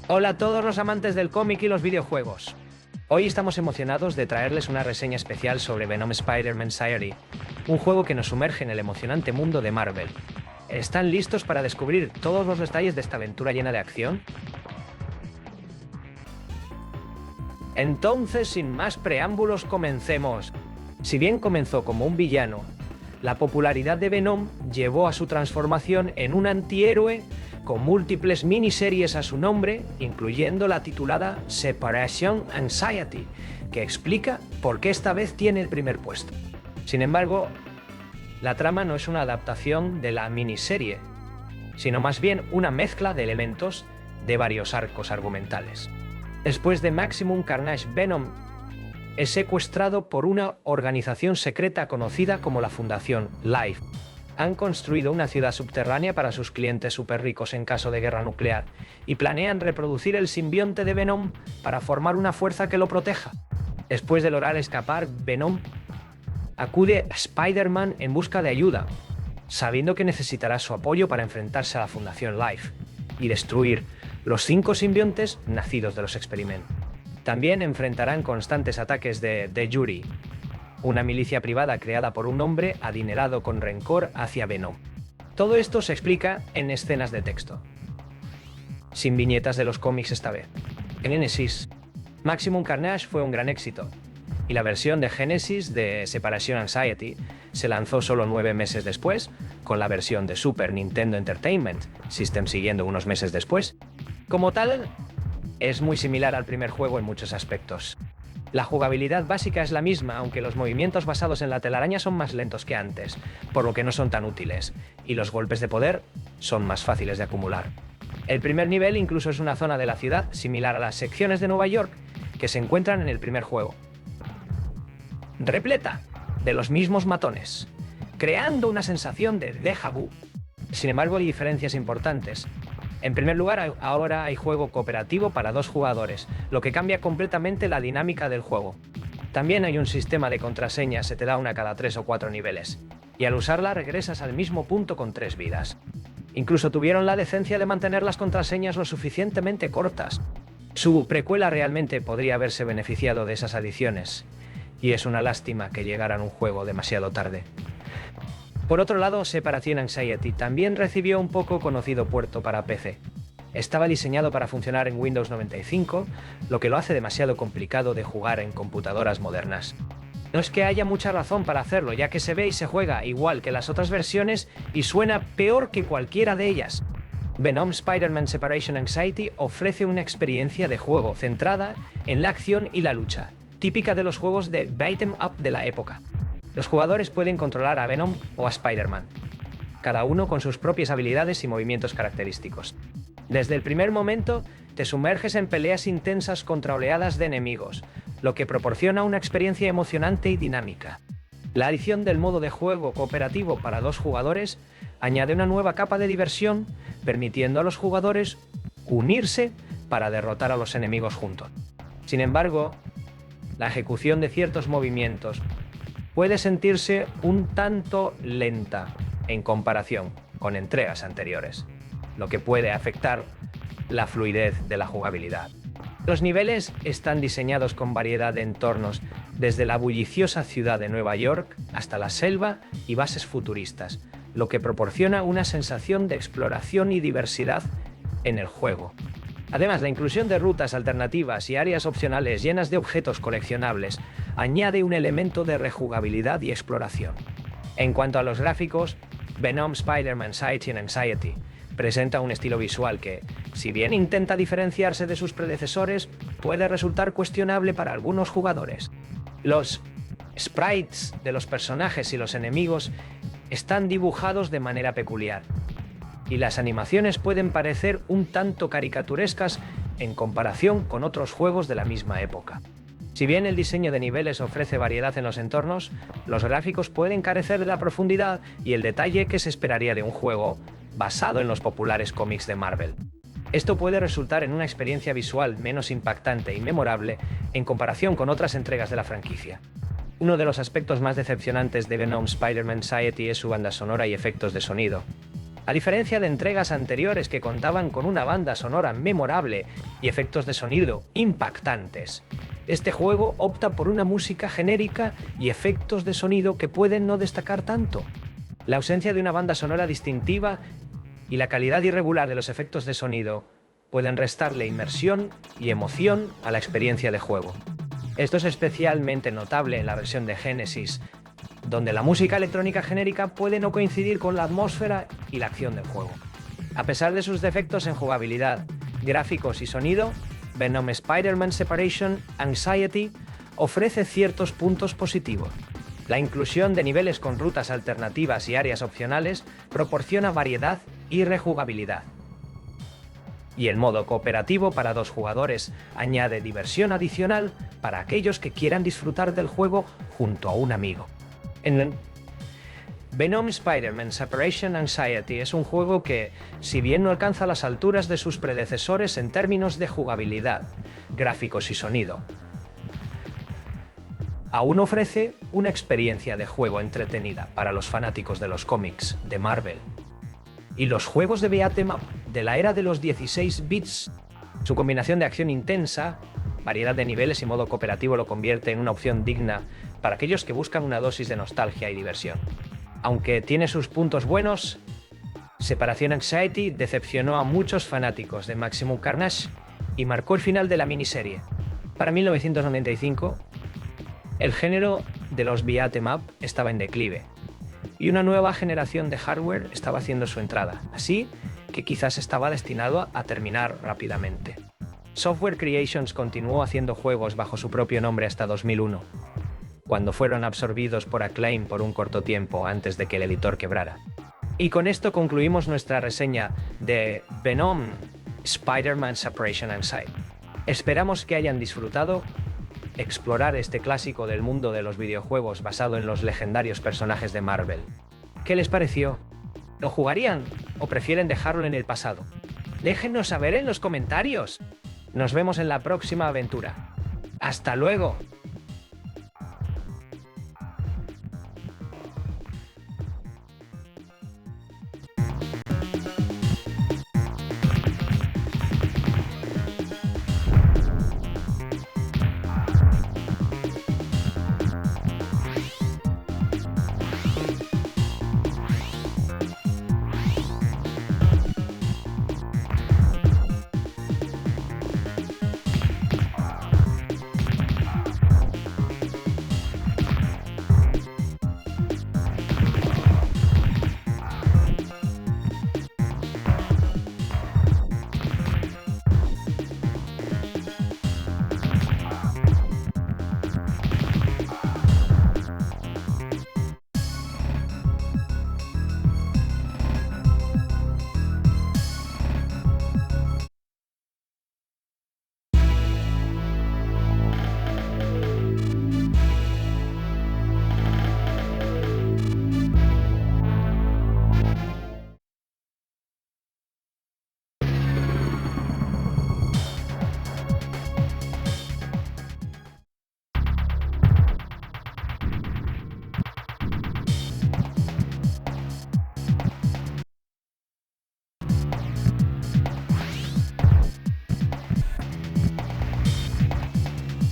Hola a todos los amantes del cómic y los videojuegos. Hoy estamos emocionados de traerles una reseña especial sobre Venom Spider-Man Anxiety, un juego que nos sumerge en el emocionante mundo de Marvel. ¿Están listos para descubrir todos los detalles de esta aventura llena de acción? Entonces, sin más preámbulos, comencemos. Si bien comenzó como un villano, la popularidad de Venom llevó a su transformación en un antihéroe con múltiples miniseries a su nombre, incluyendo la titulada Separation Anxiety, que explica por qué esta vez tiene el primer puesto. Sin embargo, la trama no es una adaptación de la miniserie, sino más bien una mezcla de elementos de varios arcos argumentales. Después de Maximum Carnage, Venom es secuestrado por una organización secreta conocida como la Fundación Life. Han construido una ciudad subterránea para sus clientes súper ricos en caso de guerra nuclear y planean reproducir el simbionte de Venom para formar una fuerza que lo proteja. Después de lograr escapar, Venom acude a Spider-Man en busca de ayuda, sabiendo que necesitará su apoyo para enfrentarse a la Fundación Life y destruir los 5 simbiontes nacidos de los experimentos. También enfrentarán constantes ataques de The Jury, una milicia privada creada por un hombre adinerado con rencor hacia Venom. Todo esto se explica en escenas de texto, sin viñetas de los cómics esta vez. En Genesis, Maximum Carnage fue un gran éxito, y la versión de Genesis de Separation Anxiety se lanzó solo 9 meses después, con la versión de Super Nintendo Entertainment System siguiendo unos meses después. Como tal, es muy similar al primer juego en muchos aspectos. La jugabilidad básica es la misma, aunque los movimientos basados en la telaraña son más lentos que antes, por lo que no son tan útiles, y los golpes de poder son más fáciles de acumular. El primer nivel incluso es una zona de la ciudad similar a las secciones de Nueva York que se encuentran en el primer juego, repleta de los mismos matones, creando una sensación de déjà vu. Sin embargo, hay diferencias importantes. En primer lugar, ahora hay juego cooperativo para 2 jugadores, lo que cambia completamente la dinámica del juego. También hay un sistema de contraseñas, se te da una cada 3 o 4 niveles, y al usarla regresas al mismo punto con 3 vidas. Incluso tuvieron la decencia de mantener las contraseñas lo suficientemente cortas. Su precuela realmente podría haberse beneficiado de esas adiciones, y es una lástima que llegaran un juego demasiado tarde. Por otro lado, Separation Anxiety también recibió un poco conocido puerto para PC. Estaba diseñado para funcionar en Windows 95, lo que lo hace demasiado complicado de jugar en computadoras modernas. No es que haya mucha razón para hacerlo, ya que se ve y se juega igual que las otras versiones y suena peor que cualquiera de ellas. Venom Spider-Man Separation Anxiety ofrece una experiencia de juego centrada en la acción y la lucha, típica de los juegos de beat 'em up de la época. Los jugadores pueden controlar a Venom o a Spider-Man, cada uno con sus propias habilidades y movimientos característicos. Desde el primer momento, te sumerges en peleas intensas contra oleadas de enemigos, lo que proporciona una experiencia emocionante y dinámica. La adición del modo de juego cooperativo para 2 jugadores añade una nueva capa de diversión, permitiendo a los jugadores unirse para derrotar a los enemigos juntos. Sin embargo, la ejecución de ciertos movimientos puede sentirse un tanto lenta en comparación con entregas anteriores, lo que puede afectar la fluidez de la jugabilidad. Los niveles están diseñados con variedad de entornos, desde la bulliciosa ciudad de Nueva York hasta la selva y bases futuristas, lo que proporciona una sensación de exploración y diversidad en el juego. Además, la inclusión de rutas alternativas y áreas opcionales llenas de objetos coleccionables añade un elemento de rejugabilidad y exploración. En cuanto a los gráficos, Venom Spider-Man Anxiety presenta un estilo visual que, si bien intenta diferenciarse de sus predecesores, puede resultar cuestionable para algunos jugadores. Los sprites de los personajes y los enemigos están dibujados de manera peculiar, y las animaciones pueden parecer un tanto caricaturescas en comparación con otros juegos de la misma época. Si bien el diseño de niveles ofrece variedad en los entornos, los gráficos pueden carecer de la profundidad y el detalle que se esperaría de un juego basado en los populares cómics de Marvel. Esto puede resultar en una experiencia visual menos impactante y memorable en comparación con otras entregas de la franquicia. Uno de los aspectos más decepcionantes de Venom Spider-Man Anxiety es su banda sonora y efectos de sonido. A diferencia de entregas anteriores que contaban con una banda sonora memorable y efectos de sonido impactantes, este juego opta por una música genérica y efectos de sonido que pueden no destacar tanto. La ausencia de una banda sonora distintiva y la calidad irregular de los efectos de sonido pueden restarle inmersión y emoción a la experiencia de juego. Esto es especialmente notable en la versión de Genesis, donde la música electrónica genérica puede no coincidir con la atmósfera y la acción del juego. A pesar de sus defectos en jugabilidad, gráficos y sonido, Venom Spider-Man Separation Anxiety ofrece ciertos puntos positivos. La inclusión de niveles con rutas alternativas y áreas opcionales proporciona variedad y rejugabilidad. Y el modo cooperativo para 2 jugadores añade diversión adicional para aquellos que quieran disfrutar del juego junto a un amigo. Venom Spider-Man Separation Anxiety es un juego que, si bien no alcanza las alturas de sus predecesores en términos de jugabilidad, gráficos y sonido, aún ofrece una experiencia de juego entretenida para los fanáticos de los cómics de Marvel y los juegos de beat'em up de la era de los 16 bits. Su combinación de acción intensa, variedad de niveles y modo cooperativo lo convierte en una opción digna para aquellos que buscan una dosis de nostalgia y diversión. Aunque tiene sus puntos buenos, Separation Anxiety decepcionó a muchos fanáticos de Maximum Carnage y marcó el final de la miniserie. Para 1995, el género de los beat'em up estaba en declive y una nueva generación de hardware estaba haciendo su entrada, así que quizás estaba destinado a terminar rápidamente. Software Creations continuó haciendo juegos bajo su propio nombre hasta 2001, cuando fueron absorbidos por Acclaim por un corto tiempo antes de que el editor quebrara. Y con esto concluimos nuestra reseña de Venom Spider-Man Separation Anxiety. Esperamos que hayan disfrutado explorar este clásico del mundo de los videojuegos basado en los legendarios personajes de Marvel. ¿Qué les pareció? ¿Lo jugarían o prefieren dejarlo en el pasado? Déjennos saber en los comentarios. Nos vemos en la próxima aventura. ¡Hasta luego!